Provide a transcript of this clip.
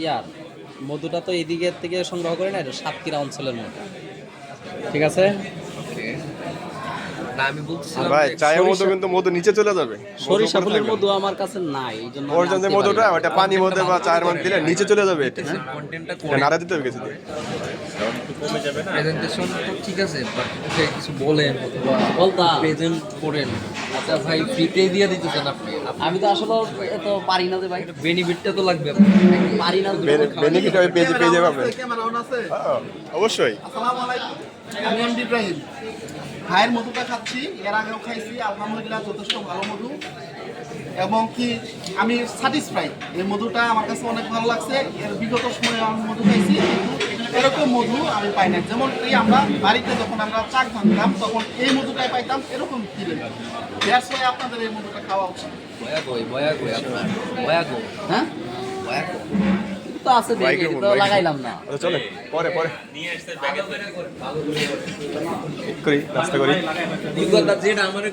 ইয়ার মধুটা তো এদিকের থেকে সংগ্রহ করে না, এটা সাতক্ষীরা অঞ্চলের মধু। ঠিক আছে। ওকে, না আমি বলতেছিলাম ভাই যে চায়ের মধু কিন্তু মধু নিচে চলে যাবে, সরিষা ফুলের মধু আমার কাছে নাই, এই জন্য আমি ওর যে আনতে মধুটা পারি না। ওটা পানি মধ্যে বা চায়ের মধ্যে দিলে নিচে চলে যাবে, এটা কন্টেন্টটা এটা করে নাড়া দিতে হবে কিছু দিয়ে। প্রেজেন্টেশন তো ঠিক আছে, বাট কিছু বলেন অথবা বলতাম। প্রেজেন্ট করেন। আচ্ছা ভাই, ফ্রিতে দিয়ে দিতেছেন আপনি, আমি তো আসলে এত পারি না যে ভাই, বেনিফিটটা তো লাগবে আপনার। পারি না। বেনিফিট হবে পেজে পেজে পাবেন। হ্যাঁ, অবশ্যই। আসসালামু আলাইকুম, আমি এমডি ইব্রাহিম। ভাইয়ের মধুটা খাচ্ছি, এর আগেও খাইছি, আলহামদুলিল্লাহ যথেষ্ট ভালো মধু, এবং কি আমি স্যাটিসফাইড। এই মধুটা আমার কাছে অনেক ভালো লাগছে। এর বিগত সময়ে আমি মধু খাইছি, কিন্তু এরকম মধু আমি পাই না। যেমন কি আমরা বাড়িতে যখন আমরা চাক ভাঙতাম তখন এই মধুটাই পাইতাম, এরকম ফিল। দ্যাটস ওয়াই আপনাদের এই মধুটা খাওয়া উচিত। বয়াগই আপনার বয়াগো। হ্যাঁ বয়াগো তো আছে, দেখি এটা তো লাগাইলাম না। আচ্ছা চলে পরে পরে করি নাস্তা করি। যেটা আমার